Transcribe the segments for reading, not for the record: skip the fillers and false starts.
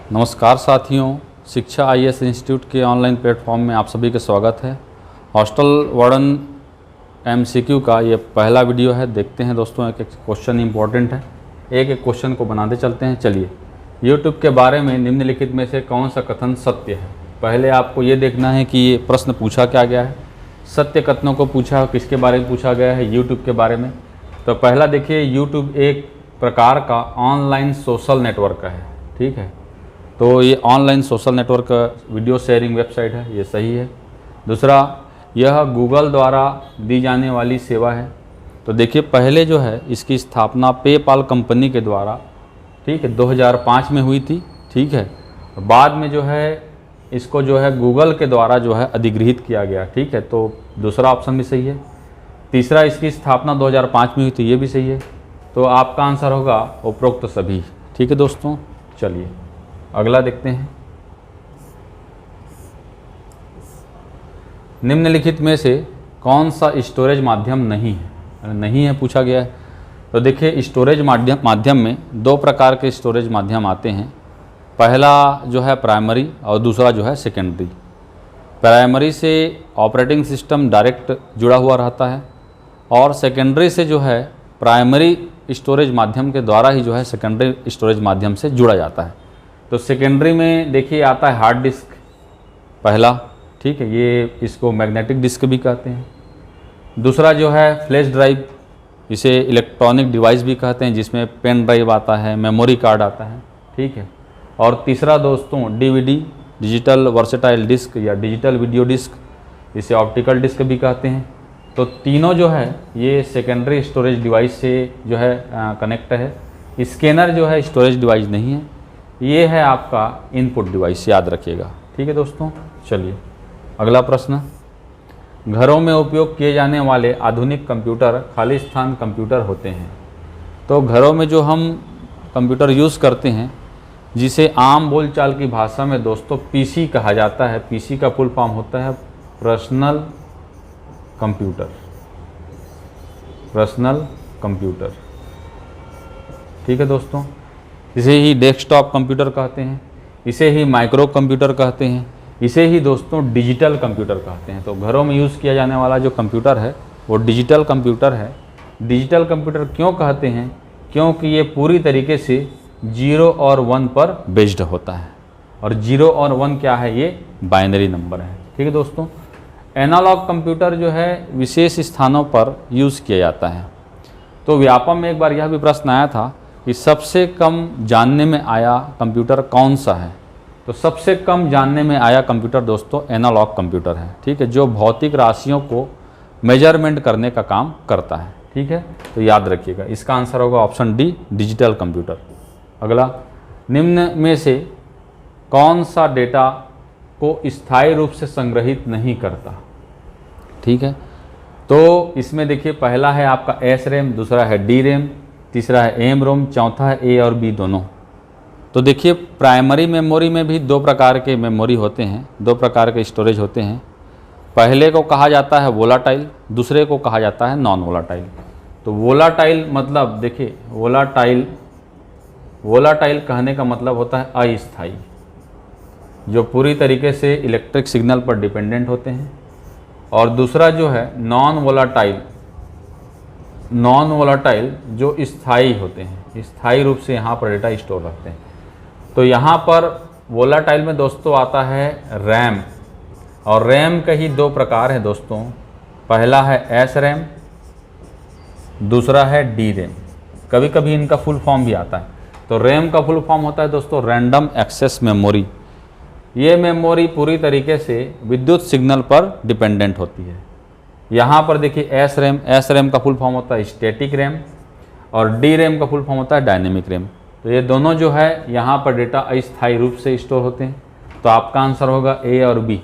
नमस्कार साथियों, शिक्षा आईएएस इंस्टीट्यूट के ऑनलाइन प्लेटफॉर्म में आप सभी का स्वागत है। हॉस्टल वार्डन एमसीक्यू का ये पहला वीडियो है। देखते हैं दोस्तों, एक एक क्वेश्चन इंपॉर्टेंट है, एक एक क्वेश्चन को बनाते चलते हैं। चलिए, यूट्यूब के बारे में निम्नलिखित में से कौन सा कथन सत्य है। पहले आपको ये देखना है कि ये प्रश्न पूछा क्या गया है। सत्य कथनों को पूछा, किसके बारे में पूछा गया है? यूट्यूब के बारे में। तो पहला देखिए, यूट्यूब एक प्रकार का ऑनलाइन सोशल नेटवर्क है, ठीक है। तो ये online social network video sharing website है, ये सही है। दूसरा, यह गूगल द्वारा दी जाने वाली सेवा है। तो देखिए, पहले जो है इसकी स्थापना पेपाल कंपनी के द्वारा, ठीक है, 2005 में हुई थी, ठीक है। बाद में जो है इसको जो है गूगल के द्वारा जो है अधिगृहित किया गया, ठीक है। तो दूसरा ऑप्शन भी सही है। तीसरा, इसकी स्थापना 2005 में हुई थी, ये भी सही है। तो आपका आंसर होगा उपरोक्त सभी, ठीक है दोस्तों। चलिए अगला देखते हैं। निम्नलिखित में से कौन सा स्टोरेज माध्यम नहीं है? नहीं है पूछा गया है। तो देखिए, स्टोरेज माध्यम में दो प्रकार के स्टोरेज माध्यम आते हैं। पहला जो है प्राइमरी और दूसरा जो है सेकेंडरी। प्राइमरी से ऑपरेटिंग सिस्टम डायरेक्ट जुड़ा हुआ रहता है और सेकेंडरी से जो है प्राइमरी स्टोरेज माध्यम के द्वारा ही जो है सेकेंडरी स्टोरेज माध्यम से जुड़ा जाता है। तो सेकेंडरी में देखिए आता है हार्ड डिस्क पहला, ठीक है, ये इसको मैग्नेटिक डिस्क भी कहते हैं। दूसरा जो है फ्लैश ड्राइव, इसे इलेक्ट्रॉनिक डिवाइस भी कहते हैं, जिसमें पेन ड्राइव आता है, मेमोरी कार्ड आता है, ठीक है। और तीसरा दोस्तों डीवीडी, डिजिटल वर्सेटाइल डिस्क या डिजिटल वीडियो डिस्क, इसे ऑप्टिकल डिस्क भी कहते हैं। तो तीनों जो है ये सेकेंडरी स्टोरेज डिवाइस से जो है कनेक्ट है। स्कैनर जो है स्टोरेज डिवाइस नहीं है, ये है आपका इनपुट डिवाइस, याद रखिएगा, ठीक है दोस्तों। चलिए अगला प्रश्न। घरों में उपयोग किए जाने वाले आधुनिक कंप्यूटर खाली स्थान कंप्यूटर होते हैं। तो घरों में जो हम कंप्यूटर यूज़ करते हैं, जिसे आम बोलचाल की भाषा में दोस्तों पीसी कहा जाता है। पीसी का फुल फॉर्म होता है पर्सनल कंप्यूटर, पर्सनल कंप्यूटर, ठीक है दोस्तों। इसे ही डेस्कटॉप कंप्यूटर कहते हैं, इसे ही माइक्रो कंप्यूटर कहते हैं, इसे ही दोस्तों डिजिटल कंप्यूटर कहते हैं। तो घरों में यूज़ किया जाने वाला जो कंप्यूटर है वो डिजिटल कंप्यूटर है। डिजिटल कंप्यूटर क्यों कहते हैं? क्योंकि ये पूरी तरीके से 0 और 1 पर बेस्ड होता है। और 0 और 1 क्या है? ये बाइनरी नंबर है, ठीक है दोस्तों। एनालॉग कंप्यूटर जो है विशेष स्थानों पर यूज़ किया जाता है। तो व्यापम में एक बार यह भी प्रश्न आया था कि सबसे कम जानने में आया कंप्यूटर कौन सा है? तो सबसे कम जानने में आया कंप्यूटर दोस्तों एनालॉग कंप्यूटर है, ठीक है, जो भौतिक राशियों को मेजरमेंट करने का काम करता है, ठीक है। तो याद रखिएगा, इसका आंसर होगा ऑप्शन डी, डिजिटल कंप्यूटर। अगला, निम्न में से कौन सा डेटा को स्थायी रूप से संग्रहित नहीं करता? ठीक है, तो इसमें देखिए पहला है आपका एस रैम, दूसरा है डी रैम, तीसरा है एम रोम, चौथा है ए और बी दोनों। तो देखिए, प्राइमरी मेमोरी में भी दो प्रकार के मेमोरी होते हैं, दो प्रकार के स्टोरेज होते हैं। पहले को कहा जाता है वोलाटाइल, दूसरे को कहा जाता है नॉन वोलाटाइल। तो वोलाटाइल मतलब देखिए, वोलाटाइल कहने का मतलब होता है अस्थायी, जो पूरी तरीके से इलेक्ट्रिक सिग्नल पर डिपेंडेंट होते हैं। और दूसरा जो है नॉन वोलाटाइल जो स्थायी होते हैं, स्थायी रूप से यहाँ पर डेटा स्टोर रखते हैं। तो यहाँ पर वोलाटाइल में दोस्तों आता है रैम, और रैम का ही दो प्रकार है दोस्तों। पहला है एस रैम, दूसरा है डी रैम। कभी कभी इनका फुल फॉर्म भी आता है। तो रैम का फुल फॉर्म होता है दोस्तों रैंडम एक्सेस मेमोरी। ये मेमोरी पूरी तरीके से विद्युत सिग्नल पर डिपेंडेंट होती है। यहाँ पर देखिए एस रैम का फुल फॉर्म होता है स्टैटिक रैम, और डी रैम का फुल फॉर्म होता है डायनेमिक रैम। तो ये दोनों जो है यहाँ पर डेटा अस्थायी रूप से स्टोर होते हैं। तो आपका आंसर होगा ए और बी।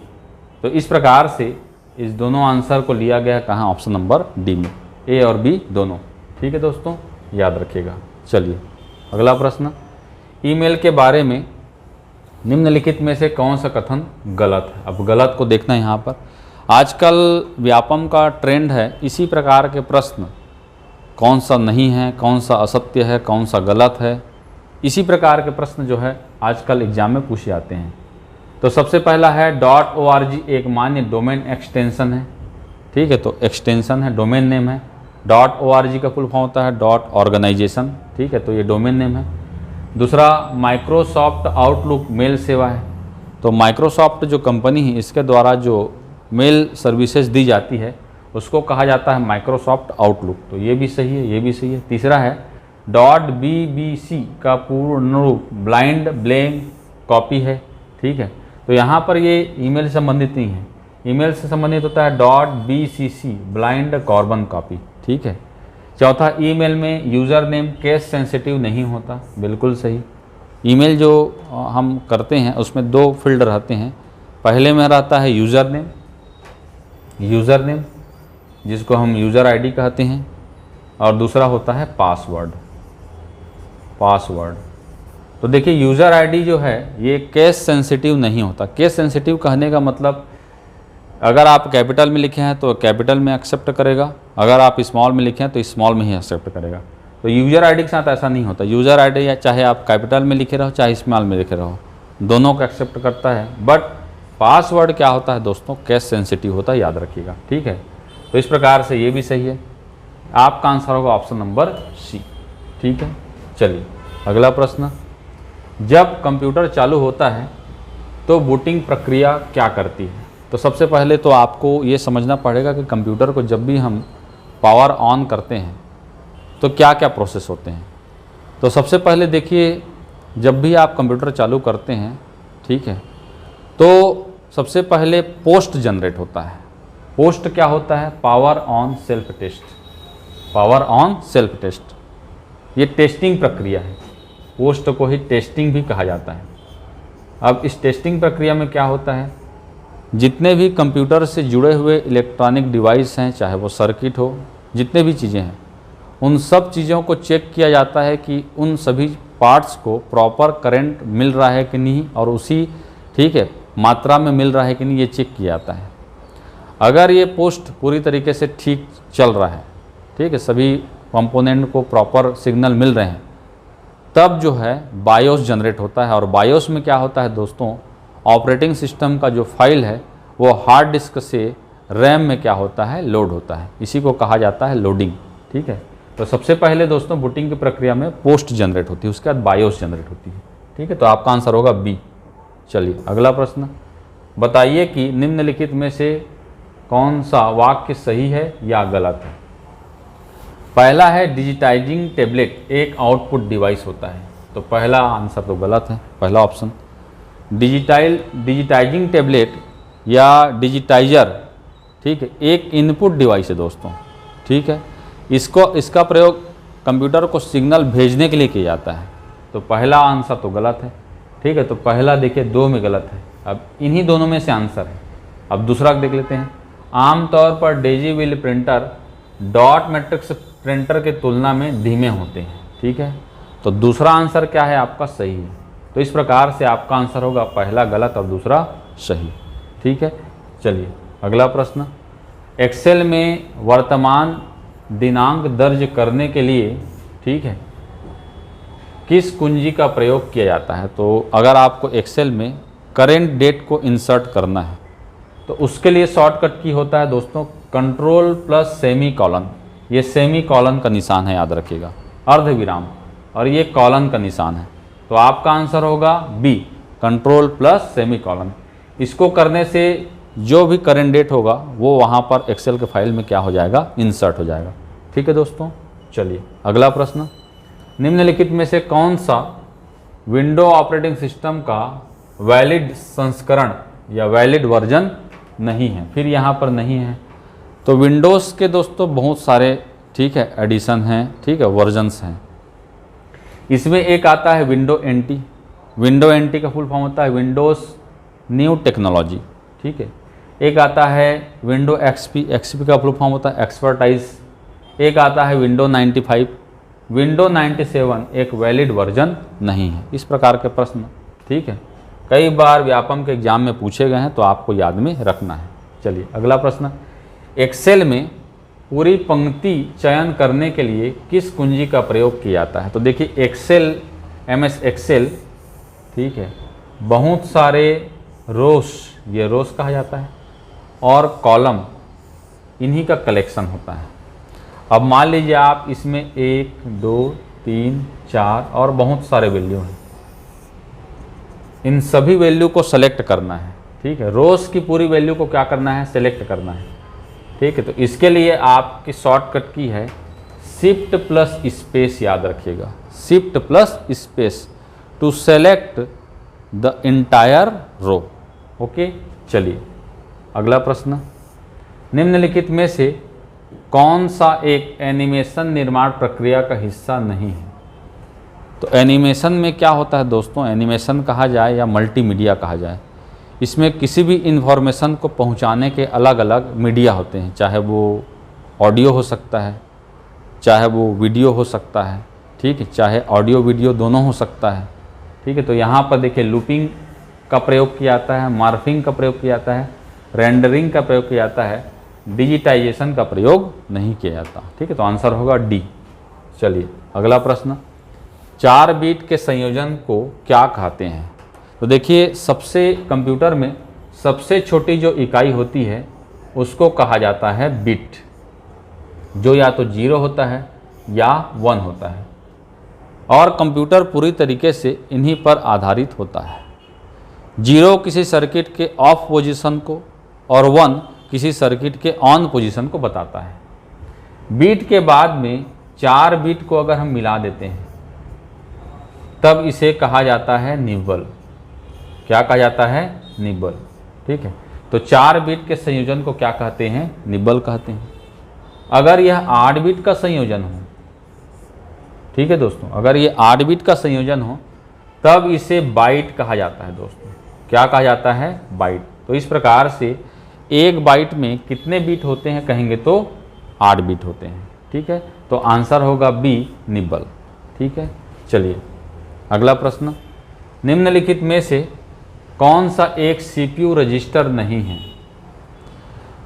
तो इस प्रकार से इस दोनों आंसर को लिया गया है कहाँ? ऑप्शन नंबर डी में, ए और बी दोनों, ठीक है दोस्तों, याद रखिएगा। चलिए अगला प्रश्न। ईमेल के बारे में निम्नलिखित में से कौन सा कथन गलत है? अब गलत को देखना है यहाँ पर। आजकल व्यापम का ट्रेंड है इसी प्रकार के प्रश्न, कौन सा नहीं है, कौन सा असत्य है, कौन सा गलत है, इसी प्रकार के प्रश्न जो है आजकल एग्जाम में पूछे जाते हैं। तो सबसे पहला है .org एक मान्य डोमेन एक्सटेंशन है, ठीक है, तो एक्सटेंशन है, डोमेन नेम है। .org का फुल फॉर्म होता है .organization, ठीक है, तो ये डोमेन नेम है। दूसरा माइक्रोसॉफ्ट आउटलुक मेल सेवा है, तो माइक्रोसॉफ्ट जो कंपनी है इसके द्वारा जो मेल सर्विसेज दी जाती है उसको कहा जाता है माइक्रोसॉफ्ट आउटलुक, तो ये भी सही है, ये भी सही है। तीसरा है .bbc का पूर्ण रूप ब्लाइंड ब्लैंक कॉपी है, ठीक है, तो यहाँ पर ये ईमेल से संबंधित नहीं है, ईमेल से संबंधित होता है .bcc ब्लाइंड कार्बन कॉपी, ठीक है। चौथा ईमेल में यूज़र नेम केस सेंसिटिव नहीं होता, बिल्कुल सही। ईमेल जो हम करते हैं उसमें दो फील्ड रहते हैं, पहले में रहता है यूज़र नेम जिसको हम यूज़र आईडी कहते हैं, और दूसरा होता है पासवर्ड। तो देखिए यूज़र आईडी जो है ये केस सेंसिटिव नहीं होता। केस सेंसिटिव कहने का मतलब अगर आप कैपिटल में लिखे हैं तो कैपिटल में एक्सेप्ट करेगा, अगर आप स्मॉल में लिखे हैं तो स्मॉल में ही एक्सेप्ट करेगा। तो यूज़र आईडी के साथ ऐसा नहीं होता। यूज़र आईडी या चाहे आप कैपिटल में लिखे रहो चाहे स्मॉल में लिखे रहो, दोनों को एक्सेप्ट करता है। बट पासवर्ड क्या होता है दोस्तों, केस सेंसिटिव होता है, याद रखिएगा, ठीक है। तो इस प्रकार से ये भी सही है, आपका आंसर होगा ऑप्शन नंबर सी, ठीक है। चलिए अगला प्रश्न, जब कंप्यूटर चालू होता है तो बूटिंग प्रक्रिया क्या करती है? तो सबसे पहले तो आपको ये समझना पड़ेगा कि कंप्यूटर को जब भी हम पावर ऑन करते हैं तो क्या क्या प्रोसेस होते हैं। तो सबसे पहले देखिए, जब भी आप कंप्यूटर चालू करते हैं, ठीक है, तो सबसे पहले पोस्ट जनरेट होता है। पोस्ट क्या होता है? Power on self test. Power on self test, ये टेस्टिंग प्रक्रिया है, पोस्ट को ही टेस्टिंग भी कहा जाता है। अब इस टेस्टिंग प्रक्रिया में क्या होता है, जितने भी कंप्यूटर से जुड़े हुए इलेक्ट्रॉनिक डिवाइस हैं, चाहे वो सर्किट हो, जितने भी चीज़ें हैं, उन सब चीज़ों को चेक किया जाता है कि उन सभी पार्ट्स को प्रॉपर करंट मिल रहा है कि नहीं, और उसी, ठीक है, मात्रा में मिल रहा है कि नहीं, ये चेक किया जाता है। अगर ये पोस्ट पूरी तरीके से ठीक चल रहा है, ठीक है, सभी कंपोनेंट को प्रॉपर सिग्नल मिल रहे हैं, तब जो है बायोस जनरेट होता है। और बायोस में क्या होता है दोस्तों, ऑपरेटिंग सिस्टम का जो फाइल है वो हार्ड डिस्क से रैम में क्या होता है, लोड होता है। इसी को कहा जाता है लोडिंग, ठीक है। तो सबसे पहले दोस्तों बूटिंग की प्रक्रिया में पोस्ट जनरेट होती है, उसके बाद बायोस जनरेट होती है, ठीक है। तो आपका आंसर होगा बी। चलिए अगला प्रश्न, बताइए कि निम्नलिखित में से कौन सा वाक्य सही है या गलत है। पहला है डिजिटाइजिंग टैबलेट एक आउटपुट डिवाइस होता है, तो पहला आंसर तो गलत है, पहला ऑप्शन। डिजिटाइजिंग टैबलेट या डिजिटाइजर, ठीक है, एक इनपुट डिवाइस है दोस्तों, ठीक है। इसका प्रयोग कंप्यूटर को सिग्नल भेजने के लिए किया जाता है, तो पहला आंसर तो गलत है, ठीक है। तो पहला देखिए दो में गलत है, अब इन्हीं दोनों में से आंसर है। अब दूसरा देख लेते हैं, आमतौर पर डेजीविल प्रिंटर डॉट मैट्रिक्स प्रिंटर की तुलना में धीमे होते हैं, ठीक है। तो दूसरा आंसर क्या है आपका, सही है। तो इस प्रकार से आपका आंसर होगा पहला गलत और दूसरा सही, ठीक है। चलिए अगला प्रश्न, एक्सेल में वर्तमान दिनांक दर्ज करने के लिए, ठीक है, किस कुंजी का प्रयोग किया जाता है। तो अगर आपको एक्सेल में करेंट डेट को इंसर्ट करना है तो उसके लिए शॉर्टकट की होता है दोस्तों कंट्रोल प्लस सेमी कॉलन। ये सेमी कॉलन का निशान है, याद रखिएगा, अर्धविराम, और ये कॉलन का निशान है। तो आपका आंसर होगा B, control plus semicolon. इसको करने से जो भी करेंट डेट होगा वो वहाँ पर एक्सेल के फाइल में क्या हो जाएगा, इंसर्ट हो जाएगा, ठीक है दोस्तों। चलिए अगला प्रश्न, निम्नलिखित में से कौन सा विंडो ऑपरेटिंग सिस्टम का वैलिड संस्करण या वैलिड वर्जन नहीं है। फिर यहाँ पर नहीं है, तो विंडोज़ के दोस्तों बहुत सारे, ठीक है, एडिशन हैं, ठीक है, वर्जन्स हैं। इसमें एक आता है विंडो एनटी। विंडो एनटी का फुल फॉर्म होता है विंडोज़ न्यू टेक्नोलॉजी, ठीक है। एक आता है विंडो एक्सपी, एक्सपी का फुल फॉर्म होता है एक्सपर्टाइज। एक आता है विंडो 95। विंडो 97 एक वैलिड वर्जन नहीं है। इस प्रकार के प्रश्न, ठीक है, कई बार व्यापम के एग्जाम में पूछे गए हैं, तो आपको याद में रखना है। चलिए अगला प्रश्न, एक्सेल में पूरी पंक्ति चयन करने के लिए किस कुंजी का प्रयोग किया जाता है। तो देखिए एक्सेल MS एक्सेल, ठीक है, बहुत सारे रोस, ये रोस कहा जाता है, और कॉलम, इन्हीं का कलेक्शन होता है। अब मान लीजिए आप इसमें 1 2 3 4 और बहुत सारे वैल्यू हैं, इन सभी वैल्यू को सेलेक्ट करना है, ठीक है। रोज की पूरी वैल्यू को क्या करना है, सेलेक्ट करना है, ठीक है। तो इसके लिए आपकी शॉर्टकट की है शिफ्ट प्लस स्पेस, याद रखिएगा, shift plus space to select the entire row. Okay, चलिए अगला प्रश्न, निम्नलिखित में से कौन सा एक एनिमेशन निर्माण प्रक्रिया का हिस्सा नहीं है। तो एनिमेशन में क्या होता है दोस्तों, एनिमेशन कहा जाए या मल्टीमीडिया कहा जाए, इसमें किसी भी इन्फॉर्मेशन को पहुंचाने के अलग अलग मीडिया होते हैं, चाहे वो ऑडियो हो सकता है, चाहे वो वीडियो हो सकता है, ठीक है, चाहे ऑडियो वीडियो दोनों हो सकता है, ठीक है। तो यहाँ पर देखिए लूपिंग का प्रयोग किया जाता है, मार्फिंग का प्रयोग किया जाता है, रेंडरिंग का प्रयोग किया जाता है, डिजिटाइजेशन का प्रयोग नहीं किया जाता, ठीक है। तो आंसर होगा डी। चलिए अगला प्रश्न, 4 बीट के संयोजन को क्या कहते हैं। तो देखिए सबसे कंप्यूटर में सबसे छोटी जो इकाई होती है उसको कहा जाता है बिट, जो या तो 0 होता है या 1 होता है, और कंप्यूटर पूरी तरीके से इन्हीं पर आधारित होता है। 0 किसी सर्किट के ऑफ पोजीशन को और 1 किसी सर्किट के ऑन पोजीशन को बताता है। बीट के बाद में 4 बीट को अगर हम मिला देते हैं तब इसे कहा जाता है निब्बल। क्या कहा जाता है, निब्बल, ठीक है। तो 4 बीट के संयोजन को क्या कहते हैं, निब्बल कहते हैं। अगर यह 8 बीट का संयोजन हो, ठीक है दोस्तों, अगर ये 8 बीट का संयोजन हो तब इसे बाइट कहा जाता है दोस्तों। क्या कहा जाता है, बाइट। तो इस प्रकार से एक बाइट में कितने बीट होते हैं कहेंगे तो 8 बीट होते हैं, ठीक है। तो आंसर होगा बी, निब्बल, ठीक है। चलिए अगला प्रश्न, निम्नलिखित में से कौन सा एक CPU रजिस्टर नहीं है।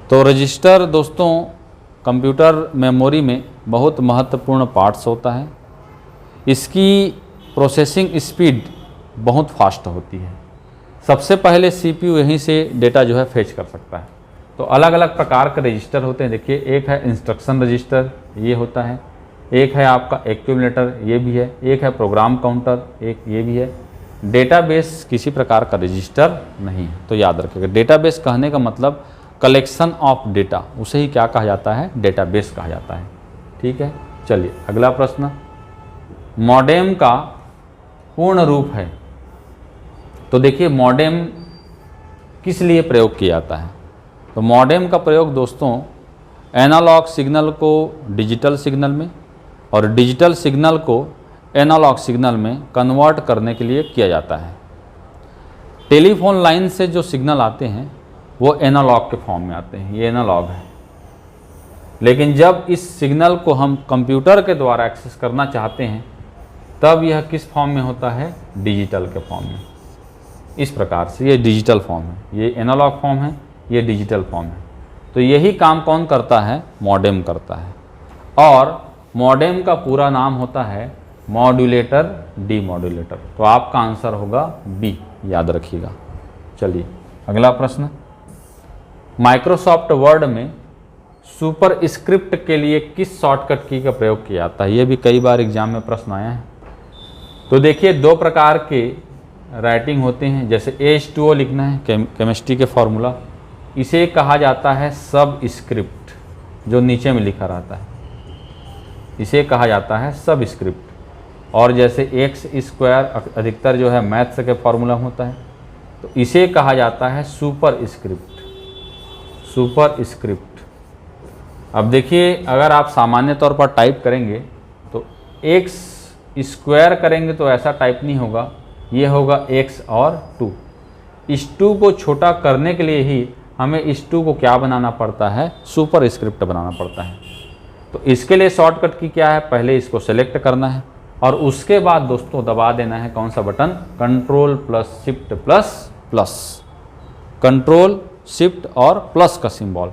तो रजिस्टर दोस्तों कंप्यूटर मेमोरी में बहुत महत्वपूर्ण पार्ट्स होता है। इसकी प्रोसेसिंग स्पीड बहुत फास्ट होती है। सबसे पहले CPU यहीं से डेटा जो है फेच कर सकता है। तो अलग अलग प्रकार के रजिस्टर होते हैं। देखिए एक है इंस्ट्रक्शन रजिस्टर, ये होता है, एक है आपका एक्यूमुलेटर, ये भी है, एक है प्रोग्राम काउंटर, एक ये भी है। डेटाबेस किसी प्रकार का रजिस्टर नहीं है। तो याद रखिएगा डेटाबेस कहने का मतलब कलेक्शन ऑफ डेटा, उसे ही क्या कहा जाता है, डेटाबेस कहा जाता है, ठीक है। चलिए अगला प्रश्न, मॉडेम का पूर्ण रूप है। तो देखिए मॉडेम किस लिए प्रयोग किया जाता है। तो मॉडेम का प्रयोग दोस्तों एनालॉग सिग्नल को डिजिटल सिग्नल में और डिजिटल सिग्नल को एनालॉग सिग्नल में कन्वर्ट करने के लिए किया जाता है। टेलीफोन लाइन से जो सिग्नल आते हैं वो एनालॉग के फॉर्म में आते हैं, ये एनालॉग है। लेकिन जब इस सिग्नल को हम कंप्यूटर के द्वारा एक्सेस करना चाहते हैं तब यह किस फॉर्म में होता है, डिजिटल के फॉर्म में। इस प्रकार से ये डिजिटल फॉर्म है, ये एनालॉग फॉर्म है, ये डिजिटल फॉर्म है। तो यही काम कौन करता है, मॉडेम करता है। और मॉडेम का पूरा नाम होता है मॉड्यूलेटर डीमॉड्यूलेटर। तो आपका आंसर होगा बी, याद रखिएगा। चलिए अगला प्रश्न, माइक्रोसॉफ्ट वर्ड में सुपर स्क्रिप्ट के लिए किस शॉर्टकट की का प्रयोग किया जाता है। ये भी कई बार एग्जाम में प्रश्न आया है। तो देखिए 2 प्रकार के राइटिंग होते हैं। जैसे H2O लिखना है, केमिस्ट्री के फॉर्मूला, इसे कहा जाता है सब स्क्रिप्ट, जो नीचे में लिखा रहता है, इसे कहा जाता है सब स्क्रिप्ट। और जैसे x² अधिकतर जो है मैथ्स के फॉर्मूला होता है, तो इसे कहा जाता है सुपर स्क्रिप्ट, सुपर स्क्रिप्ट। अब देखिए अगर आप सामान्य तौर पर टाइप करेंगे तो x² करेंगे तो ऐसा टाइप नहीं होगा, ये होगा x और 2। इस 2 को छोटा करने के लिए ही हमें इस 2 को क्या बनाना पड़ता है, सुपर स्क्रिप्ट बनाना पड़ता है। तो इसके लिए शॉर्टकट की क्या है, पहले इसको सेलेक्ट करना है और उसके बाद दोस्तों दबा देना है कौन सा button, control plus shift plus plus. Control shift और प्लस का सिंबल,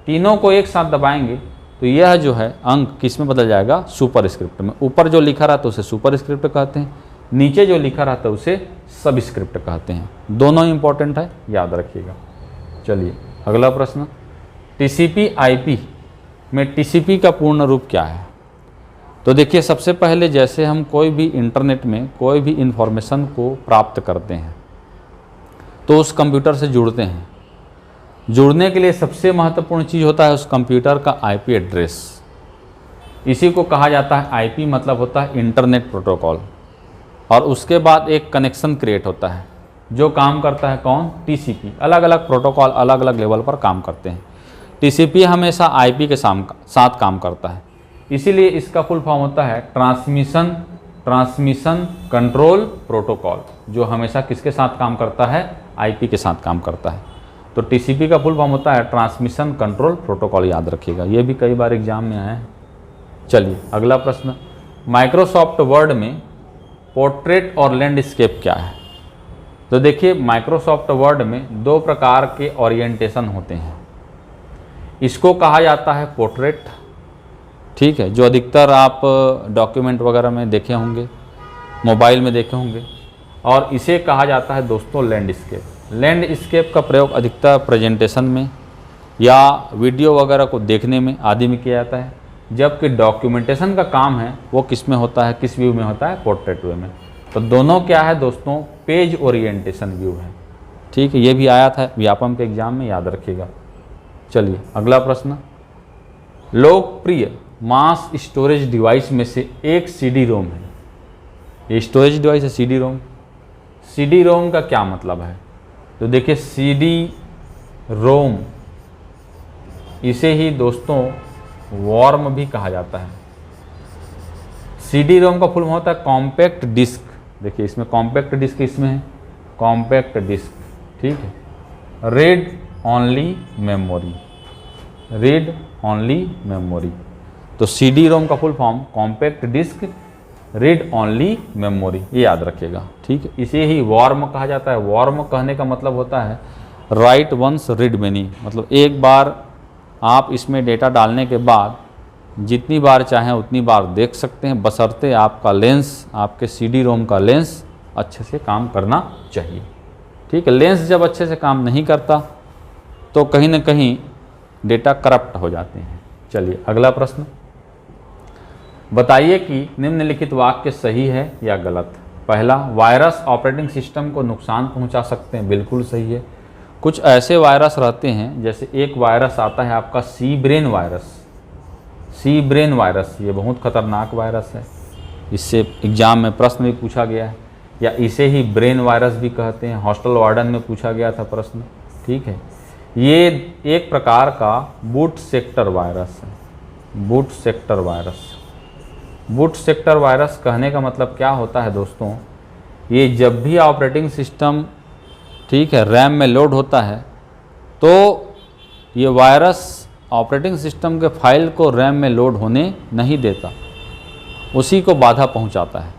तीनों को एक साथ दबाएंगे तो यह जो है अंक किस में बदल जाएगा, सुपर स्क्रिप्ट में। ऊपर जो लिखा रहा तो उसे सुपर स्क्रिप्ट कहते हैं, नीचे जो लिखा रहता है उसे सबस्क्रिप्ट कहते हैं। दोनों इंपॉर्टेंट है, याद रखिएगा। चलिए अगला प्रश्न, टीसीपी आईपी में टीसीपी का पूर्ण रूप क्या है? तो देखिए, सबसे पहले जैसे हम कोई भी इंटरनेट में कोई भी इंफॉर्मेशन को प्राप्त करते हैं तो उस कंप्यूटर से जुड़ते हैं। जुड़ने के लिए सबसे महत्वपूर्ण चीज़ होता है उस कंप्यूटर का आईपी एड्रेस। इसी को कहा जाता है आईपी, मतलब होता है इंटरनेट प्रोटोकॉल। और उसके बाद एक कनेक्शन क्रिएट होता है जो काम करता है कौन? टीसीपी। अलग अलग प्रोटोकॉल अलग अलग लेवल पर काम करते हैं। टीसीपी हमेशा आईपी के साथ काम करता है, इसीलिए इसका फुल फॉर्म होता है ट्रांसमिशन कंट्रोल प्रोटोकॉल, जो हमेशा किसके साथ काम करता है? आईपी के साथ काम करता है। तो टीसीपी का फुल फॉर्म होता है ट्रांसमिशन कंट्रोल प्रोटोकॉल, याद रखिएगा, ये भी कई बार एग्जाम में आया है। चलिए अगला प्रश्न, माइक्रोसॉफ्ट वर्ड में पोर्ट्रेट और लैंडस्केप क्या है? तो देखिए, माइक्रोसॉफ्ट वर्ड में दो प्रकार के ओरिएंटेशन होते हैं। इसको कहा जाता है पोर्ट्रेट, ठीक है, जो अधिकतर आप डॉक्यूमेंट वगैरह में देखे होंगे, मोबाइल में देखे होंगे। और इसे कहा जाता है दोस्तों लैंडस्केप। लैंडस्केप का प्रयोग अधिकतर प्रेजेंटेशन में या वीडियो वगैरह को देखने में आदि में किया जाता है, जबकि डॉक्यूमेंटेशन का काम है वो किस में होता है, किस व्यू में होता है? पोर्ट्रेट व्यू में। तो दोनों क्या है दोस्तों? पेज ओरिएंटेशन व्यू है, ठीक है। ये भी आया था व्यापम के एग्जाम में, याद रखिएगा। चलिए अगला प्रश्न, लोकप्रिय मास स्टोरेज डिवाइस में से एक सीडी रोम है। ये स्टोरेज डिवाइस है सीडी रोम। सीडी रोम का क्या मतलब है? तो देखिए, सीडी रोम, इसे ही दोस्तों वॉर्म भी कहा जाता है। सीडी रोम का फुल फॉर्म होता है कॉम्पैक्ट डिस्क। देखिए, इसमें कॉम्पैक्ट डिस्क, इसमें है कॉम्पैक्ट डिस्क, ठीक है। Read only memory, read only memory. तो सीडी रोम का full form compact disc read only memory, ये याद रखिएगा, ठीक है। इसे ही वॉर्म कहा जाता है। वॉर्म कहने का मतलब होता है राइट वंस रीड मेनी, मतलब एक बार आप इसमें डेटा डालने के बाद जितनी बार चाहें उतनी बार देख सकते हैं, बशर्ते आपका लेंस, आपके सीडी रोम का लेंस अच्छे से काम करना चाहिए, ठीक है। लेंस जब अच्छे से काम नहीं करता तो कहीं ना कहीं डेटा करप्ट हो जाते हैं। चलिए अगला प्रश्न, बताइए कि निम्नलिखित वाक्य सही है या गलत। पहला, वायरस ऑपरेटिंग सिस्टम को नुकसान पहुंचा सकते हैं, बिल्कुल सही है। कुछ ऐसे वायरस रहते हैं, जैसे एक वायरस आता है आपका सी ब्रेन वायरस। सी ब्रेन वायरस ये बहुत खतरनाक वायरस है, इससे एग्जाम में प्रश्न भी पूछा गया है, या इसे ही ब्रेन वायरस भी कहते हैं। हॉस्टल वार्डन में पूछा गया था प्रश्न, ठीक है। ये एक प्रकार का बूट सेक्टर वायरस है, boot sector virus. Boot sector virus कहने का मतलब क्या होता है दोस्तों? ये जब भी ऑपरेटिंग सिस्टम, ठीक है, रैम में लोड होता है तो ये वायरस ऑपरेटिंग सिस्टम के फाइल को रैम में लोड होने नहीं देता, उसी को बाधा पहुंचाता है।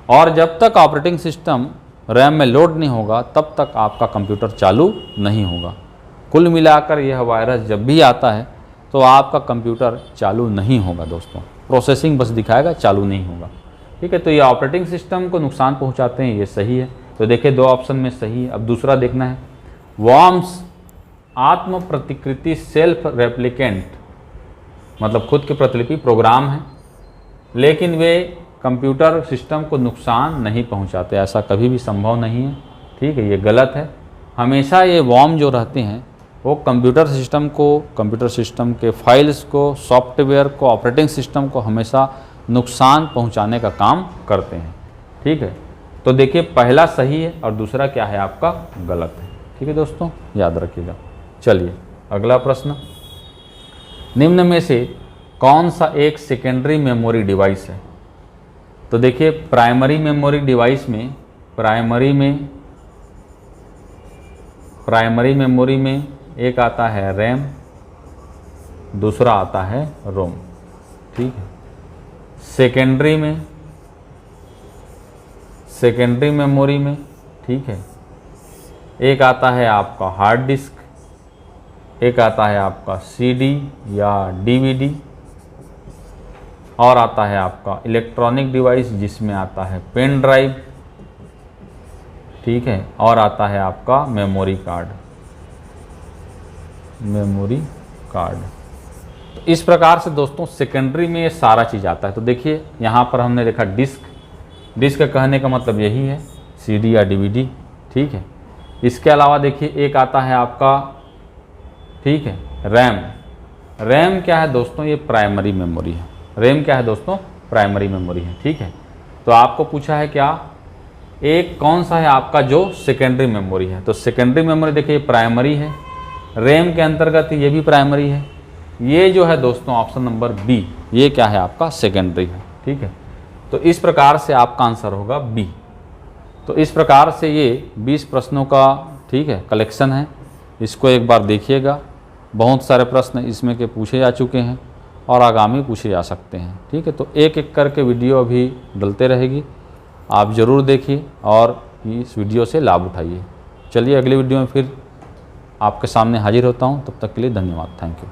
और जब तक ऑपरेटिंग सिस्टम रैम में लोड नहीं होगा तब तक आपका कंप्यूटर चालू नहीं होगा। कुल मिलाकर यह वायरस जब भी आता है तो आपका कंप्यूटर चालू नहीं होगा दोस्तों, प्रोसेसिंग बस दिखाएगा, चालू नहीं होगा, ठीक है। तो ये ऑपरेटिंग सिस्टम को नुकसान पहुंचाते हैं, ये सही है। तो देखिए, दो ऑप्शन में सही है। अब दूसरा देखना है, वॉर्म्स आत्म प्रतिकृति सेल्फ रेप्लिकेंट, मतलब खुद की प्रतिलिपि प्रोग्राम है, लेकिन वे कंप्यूटर सिस्टम को नुकसान नहीं पहुंचाते, ऐसा कभी भी संभव नहीं है, ठीक है। ये गलत है। हमेशा ये वॉर्म जो रहते हैं वो कंप्यूटर सिस्टम को, कंप्यूटर सिस्टम के फाइल्स को, सॉफ्टवेयर को, ऑपरेटिंग सिस्टम को हमेशा नुकसान पहुंचाने का काम करते हैं, ठीक है। तो देखिए, पहला सही है और दूसरा क्या है आपका? गलत है, ठीक है दोस्तों, याद रखिएगा। चलिए अगला प्रश्न, निम्न में से कौन सा एक सेकेंडरी मेमोरी डिवाइस है? तो देखिए, प्राइमरी मेमोरी डिवाइस में प्राइमरी मेमोरी में एक आता है रैम, दूसरा आता है रोम, ठीक है। सेकेंडरी मेमोरी में, ठीक है, एक आता है आपका हार्ड डिस्क, एक आता है आपका सीडी या डीवीडी, और आता है आपका इलेक्ट्रॉनिक डिवाइस जिसमें आता है पेन ड्राइव, ठीक है, और आता है आपका मेमोरी कार्ड, मेमोरी कार्ड। तो इस प्रकार से दोस्तों सेकेंडरी में ये सारा चीज़ आता है। तो देखिए यहाँ पर हमने देखा डिस्क, डिस्क कहने का मतलब यही है सीडी या डीवीडी, ठीक है। इसके अलावा देखिए एक आता है आपका, ठीक है, रैम। रैम क्या है दोस्तों, ये प्राइमरी मेमोरी है। रैम क्या है दोस्तों, प्राइमरी मेमोरी है, ठीक है। तो आपको पूछा है क्या, एक कौन सा है आपका जो सेकेंडरी मेमोरी है। तो सेकेंडरी मेमोरी देखिए प्राइमरी है, रैम के अंतर्गत ये भी प्राइमरी है। ये जो है दोस्तों ऑप्शन नंबर बी, ये क्या है आपका सेकेंडरी है, ठीक है। तो इस प्रकार से आपका आंसर होगा बी। तो इस प्रकार से ये 20 प्रश्नों का, ठीक है, कलेक्शन है। इसको एक बार देखिएगा, बहुत सारे प्रश्न इसमें के पूछे जा चुके हैं और आगामी पूछे जा सकते हैं, ठीक है। तो एक एक करके वीडियो अभी डलते रहेगी, आप ज़रूर देखिए और इस वीडियो से लाभ उठाइए। चलिए अगली वीडियो में फिर आपके सामने हाजिर होता हूँ, तब तक के लिए धन्यवाद, थैंक यू।